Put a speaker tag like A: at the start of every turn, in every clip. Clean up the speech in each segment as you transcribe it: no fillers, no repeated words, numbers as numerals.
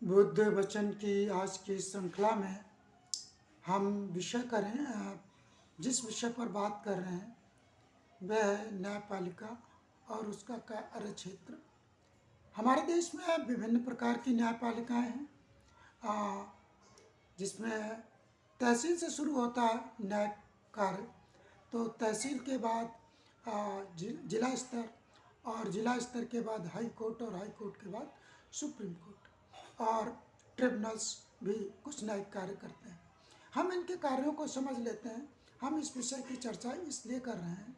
A: बुद्ध वचन की आज की श्रृंखला में हम विषय करें जिस विषय पर बात कर रहे हैं वह है न्यायपालिका और उसका कार्य क्षेत्र। हमारे देश में विभिन्न प्रकार की न्यायपालिकाएं हैं, जिसमें तहसील से शुरू होता है न्याय कार्य। तो तहसील के बाद जिला स्तर, और जिला स्तर के बाद हाई कोर्ट, और हाई कोर्ट के बाद सुप्रीम कोर्ट, और ट्रिब्यूनल्स भी कुछ न्यायिक कार्य करते हैं। हम इनके कार्यों को समझ लेते हैं। हम इस विषय की चर्चा इसलिए कर रहे हैं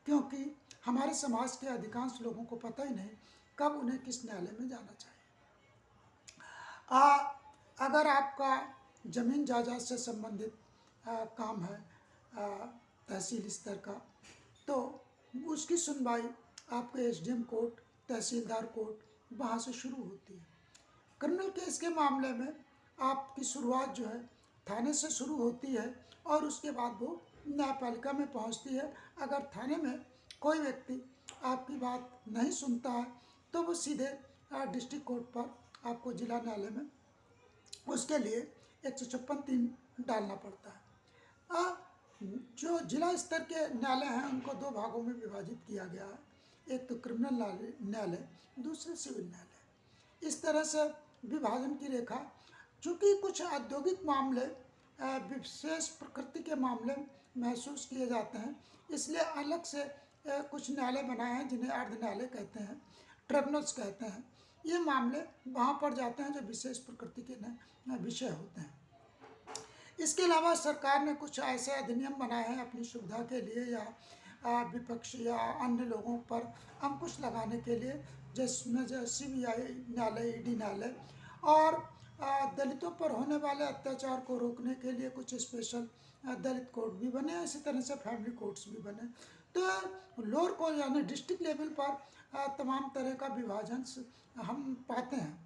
A: क्योंकि हमारे समाज के अधिकांश लोगों को पता ही नहीं कब उन्हें किस न्यायालय में जाना चाहिए। अगर आपका ज़मीन जायदाद से संबंधित काम है तहसील स्तर का, तो उसकी सुनवाई आपके एसडीएम कोर्ट, तहसीलदार कोर्ट वहाँ से शुरू होती है। क्रिमिनल केस के मामले में आपकी शुरुआत जो है थाने से शुरू होती है और उसके बाद वो न्यायपालिका में पहुंचती है। अगर थाने में कोई व्यक्ति आपकी बात नहीं सुनता है तो वो सीधे डिस्ट्रिक्ट कोर्ट पर आपको जिला न्यायालय में उसके लिए 156(3) डालना पड़ता है। जो जिला स्तर के न्यायालय हैं उनको दो भागों में विभाजित किया गया है, एक तो क्रिमिनल न्यायालय, दूसरे सिविल न्यायालय। इस तरह से विभाजन की रेखा, चूँकि कुछ औद्योगिक मामले विशेष प्रकृति के मामले महसूस किए जाते हैं, इसलिए अलग से कुछ न्यायालय बनाए हैं जिन्हें अर्ध न्यायालय कहते हैं, ट्रिब्यूनल्स कहते हैं। ये मामले वहाँ पर जाते हैं जो विशेष प्रकृति के विषय होते हैं। इसके अलावा सरकार ने कुछ ऐसे अधिनियम बनाए हैं अपनी सुविधा के लिए या विपक्ष या अन्य लोगों पर अंकुश लगाने के लिए, जिसमें सीबीआई न्यायालय, ईडी न्यायालय, और दलितों पर होने वाले अत्याचार को रोकने के लिए कुछ स्पेशल दलित कोर्ट भी बने। इसी तरह से फैमिली कोर्ट्स भी बने। तो लोअर कोर्ट यानी डिस्ट्रिक्ट लेवल पर तमाम तरह का विभाजन हम पाते हैं।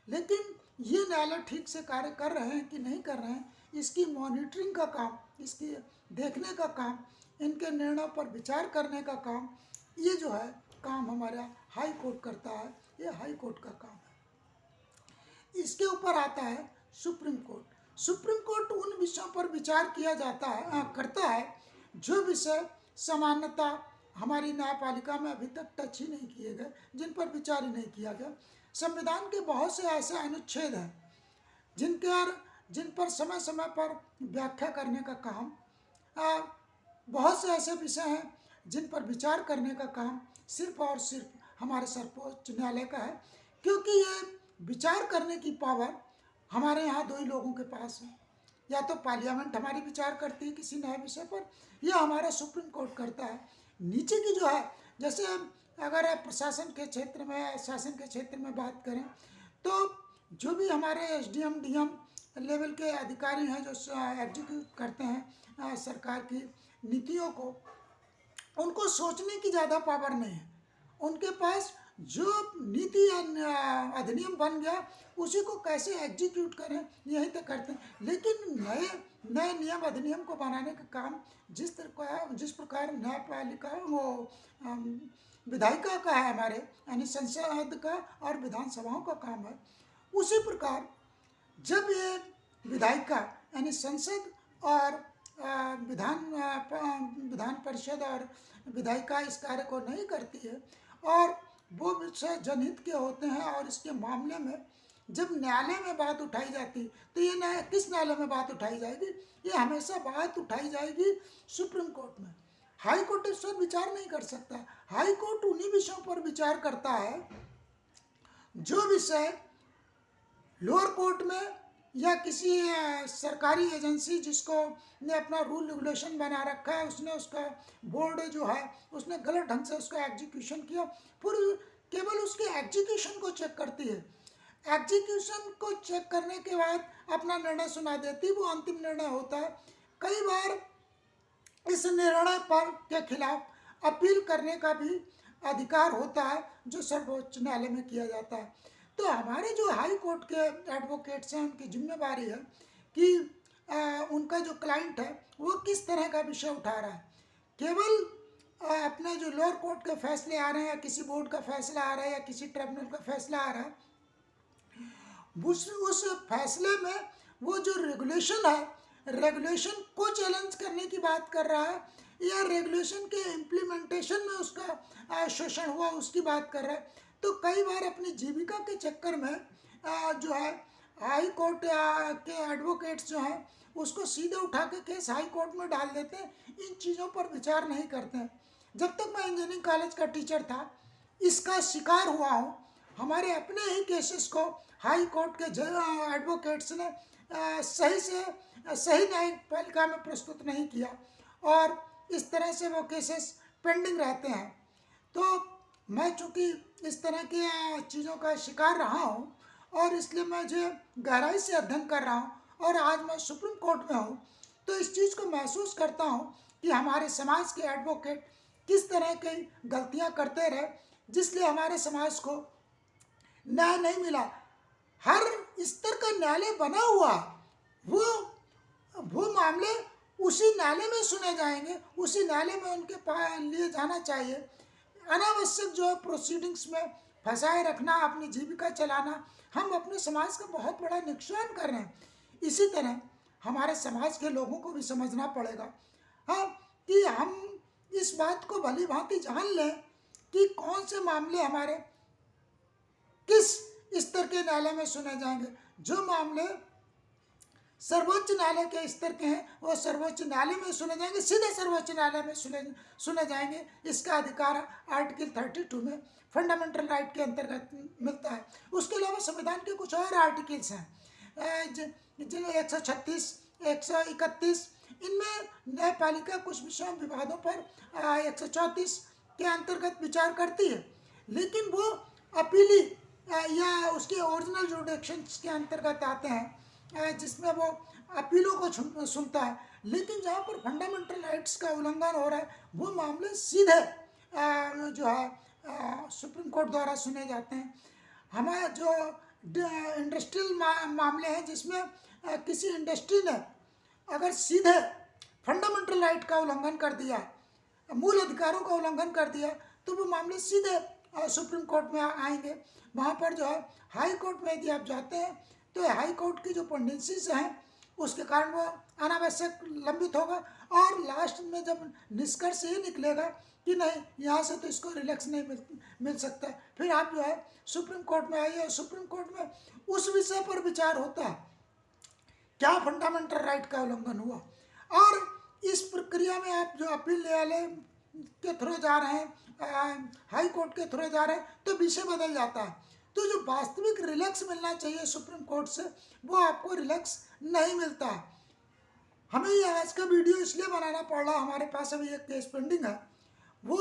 A: लेकिन ये न्यायालय ठीक से कार्य कर रहे हैं कि नहीं कर रहे हैं, इसकी मॉनिटरिंग का काम, इसकी देखने का काम, इनके निर्णयों पर विचार करने का काम, ये जो है काम हमारा हाई कोर्ट करता है। ये हाई कोर्ट का काम है। इसके ऊपर आता है सुप्रीम कोर्ट। सुप्रीम कोर्ट उन विषयों पर विचार किया जाता है करता है जो विषय सामान्यतः हमारी न्यायपालिका में अभी तक टच ही नहीं किए गए, जिन पर विचार ही नहीं किया गया। संविधान के बहुत से ऐसे अनुच्छेद हैं जिन पर समय समय पर व्याख्या करने का काम, बहुत से ऐसे विषय हैं जिन पर विचार करने का काम सिर्फ और सिर्फ हमारे सर्वोच्च न्यायालय का है, क्योंकि ये विचार करने की पावर हमारे यहाँ दो ही लोगों के पास है। या तो पार्लियामेंट हमारी विचार करती है किसी नए विषय पर, या हमारा सुप्रीम कोर्ट करता है। नीचे की जो है, जैसे अगर आप प्रशासन के क्षेत्र में, शासन के क्षेत्र में बात करें, तो जो भी हमारे एसडीएम डीएम लेवल के अधिकारी हैं जो एग्जीक्यूट करते हैं सरकार की नीतियों को, उनको सोचने की ज़्यादा पावर नहीं है। उनके पास जो नीति या अधिनियम बन गया उसी को कैसे एग्जीक्यूट करें यही तक करते हैं। लेकिन नए नियम अधिनियम को बनाने का काम जिस प्रकार न्यायपालिका वो विधायिका का है हमारे, यानी संसद का और विधानसभाओं का काम है, उसी प्रकार जब ये विधायिका यानी संसद और विधान परिषद और विधायिका इस कार्य को नहीं करती है और वो विषय जनहित के होते हैं, और इसके मामले में जब न्यायालय में बात उठाई जाती, तो ये किस न्यायालय में बात उठाई जाएगी? ये हमेशा बात उठाई जाएगी सुप्रीम कोर्ट में। हाई कोर्ट इस पर विचार नहीं कर सकता। हाई कोर्ट उन्हीं विषयों पर विचार करता है जो विषय लोअर कोर्ट में या किसी सरकारी एजेंसी जिसको ने अपना रूल रेगुलेशन बना रखा है, उसने उसका बोर्ड जो है उसने गलत ढंग से उसका एग्जीक्यूशन किया, फिर केवल उसके एग्जीक्यूशन को चेक करती है। एग्जीक्यूशन को चेक करने के बाद अपना निर्णय सुना देती, वो अंतिम निर्णय होता है। कई बार इस निर्णय पर के खिलाफ अपील करने का भी अधिकार होता है जो सर्वोच्च न्यायालय में किया जाता है। तो हमारे जो हाई कोर्ट के एडवोकेट्स हैं, उनकी जिम्मेदारी है कि उनका जो क्लाइंट है वो किस तरह का विषय उठा रहा है। केवल अपने जो लोअर कोर्ट के फैसले आ रहे हैं, या किसी बोर्ड का फैसला आ रहा है, या किसी ट्रिब्यूनल का फैसला आ रहा है, उस फैसले में वो जो रेगुलेशन है, रेगुलेशन को चैलेंज करने की बात कर रहा है या रेगुलेशन के इम्प्लीमेंटेशन में उसका शोषण हुआ उसकी बात कर रहा है। तो कई बार अपनी जीविका के चक्कर में जो है हाई कोर्ट के एडवोकेट्स जो हैं उसको सीधे उठा के केस हाई कोर्ट में डाल देते हैं, इन चीज़ों पर विचार नहीं करते हैं। जब तक मैं इंजीनियरिंग कॉलेज का टीचर था इसका शिकार हुआ हूँ। हमारे अपने ही केसेस को हाई कोर्ट के एडवोकेट्स ने सही न्यायपालिका में प्रस्तुत नहीं किया और इस तरह से वो केसेस पेंडिंग रहते हैं। तो मैं चूँकि इस तरह की चीज़ों का शिकार रहा हूँ और इसलिए मैं जो गहराई से अध्ययन कर रहा हूँ और आज मैं सुप्रीम कोर्ट में हूँ, तो इस चीज़ को महसूस करता हूँ कि हमारे समाज के एडवोकेट किस तरह की गलतियाँ करते रहे जिसलिए हमारे समाज को न्याय नहीं मिला। हर स्तर का न्यायालय बना हुआ, वो मामले उसी न्यायालय में सुने जाएंगे, उसी न्यायालय में उनके लिए जाना चाहिए। अनावश्यक जो है प्रोसीडिंग्स में फंसाए रखना, अपनी जीविका चलाना, हम अपने समाज का बहुत बड़ा नुकसान कर रहे हैं। इसी तरह हमारे समाज के लोगों को भी समझना पड़ेगा हाँ कि हम इस बात को भली भांति जान लें कि कौन से मामले हमारे किस स्तर के न्यायालय में सुने जाएंगे। जो मामले सर्वोच्च न्यायालय के स्तर के हैं वो सर्वोच्च न्यायालय में सुने जाएंगे, सीधे सर्वोच्च न्यायालय में सुने जाएंगे। इसका अधिकार आर्टिकल 32 में फंडामेंटल राइट के अंतर्गत मिलता है। उसके अलावा संविधान के कुछ और आर्टिकल्स हैं जिन 136, 131, इनमें न्यायपालिका कुछ विषयों विवादों पर 134 के अंतर्गत विचार करती है, लेकिन वो अपीली या उसके ओरिजिनल जुडिक्शंस के अंतर्गत आते हैं जिसमें वो अपीलों को सुनता है। लेकिन जहाँ पर फंडामेंटल राइट्स का उल्लंघन हो रहा है वो मामले सीधे जो है सुप्रीम कोर्ट द्वारा सुने जाते हैं। हमारे जो इंडस्ट्रियल मामले हैं जिसमें किसी इंडस्ट्री ने अगर सीधे फंडामेंटल राइट का उल्लंघन कर दिया, मूल अधिकारों का उल्लंघन कर दिया, तो वो मामले सीधे सुप्रीम कोर्ट में आएंगे। वहाँ पर जो है हाई कोर्ट में यदि आप जाते हैं तो हाई कोर्ट की जो पेंडेंसीज हैं उसके कारण वो अनावश्यक लंबित होगा और लास्ट में जब निष्कर्ष ये निकलेगा कि नहीं यहाँ से तो इसको रिलैक्स नहीं मिल सकता, फिर आप जो है सुप्रीम कोर्ट में आइए और सुप्रीम कोर्ट में उस विषय पर विचार होता है क्या फंडामेंटल राइट का उल्लंघन हुआ। और इस प्रक्रिया में आप जो अपील न्यायालय के थ्रू जा रहे हैं, हाई कोर्ट के थ्रू जा रहे हैं, तो विषय बदल जाता है। तो जो वास्तविक रिलैक्स मिलना चाहिए सुप्रीम कोर्ट से वो आपको रिलैक्स नहीं मिलता है। हमें ये आज का वीडियो इसलिए बनाना पड़ रहा, हमारे पास अभी एक केस पेंडिंग है। वो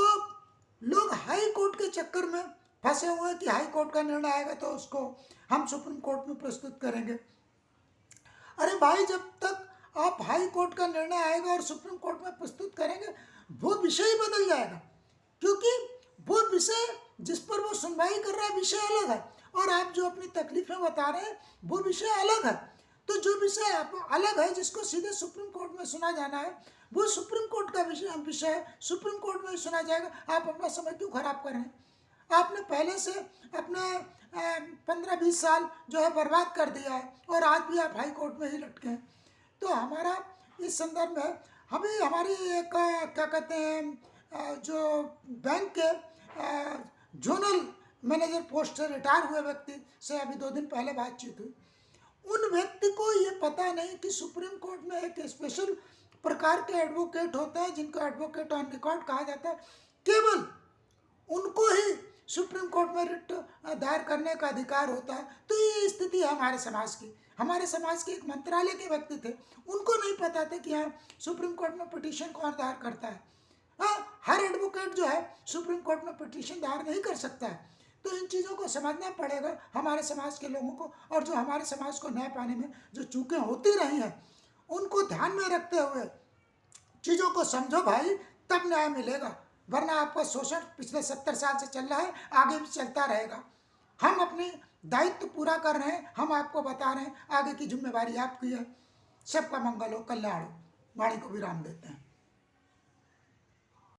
A: लोग हाई कोर्ट के चक्कर में फंसे हुए हैं कि हाई कोर्ट का निर्णय आएगा तो उसको हम सुप्रीम कोर्ट में प्रस्तुत करेंगे। अरे भाई, जब तक आप हाई कोर्ट का निर्णय आएगा और सुप्रीम कोर्ट में प्रस्तुत करेंगे वो विषय ही बदल जाएगा, क्योंकि वो विषय जिस पर वो सुनवाई कर रहा है विषय अलग है और आप जो अपनी तकलीफें बता रहे हैं वो विषय अलग है। तो जो विषय अलग है जिसको सीधे सुप्रीम कोर्ट में सुना जाना है वो सुप्रीम कोर्ट का विषय है, सुप्रीम कोर्ट में ही सुना जाएगा। आप अपना समय क्यों खराब कर रहे हैं? आपने पहले से अपने 15-20 साल जो है बर्बाद कर दिया है और आज भी आप हाई कोर्ट में ही लटके हैं। तो हमारा इस संदर्भ में हमें हमारी एक क्या कहते हैं जो बैंक के जोनल मैनेजर पोस्ट से रिटायर हुए व्यक्ति से अभी 2 दिन पहले बातचीत हुई। उन व्यक्ति को ये पता नहीं कि सुप्रीम कोर्ट में एक स्पेशल प्रकार के एडवोकेट होते हैं जिनको एडवोकेट ऑन रिकॉर्ड कहा जाता है। केवल उनको ही सुप्रीम कोर्ट में रिट दायर करने का अधिकार होता है। तो ये स्थिति है हमारे समाज की। हमारे समाज के एक मंत्रालय के व्यक्ति थे, उनको नहीं पता था कि हाँ सुप्रीम कोर्ट में पिटीशन कौन दायर करता है। हाँ, हर एडवोकेट जो है सुप्रीम कोर्ट में पिटीशन दायर नहीं कर सकता है। तो इन चीज़ों को समझना पड़ेगा हमारे समाज के लोगों को, और जो हमारे समाज को न्याय पाने में जो चूकें होती रही हैं उनको ध्यान में रखते हुए चीज़ों को समझो भाई, तब न्याय मिलेगा। वरना आपका शोषण पिछले 70 साल से चल रहा है, आगे भी चलता रहेगा। हम अपनी दायित्व पूरा कर रहे हैं, हम आपको बता रहे हैं, आगे की जिम्मेवारी आपकी है। सबका मंगल हो, कल्याण हो। वाणी को विराम देते हैं।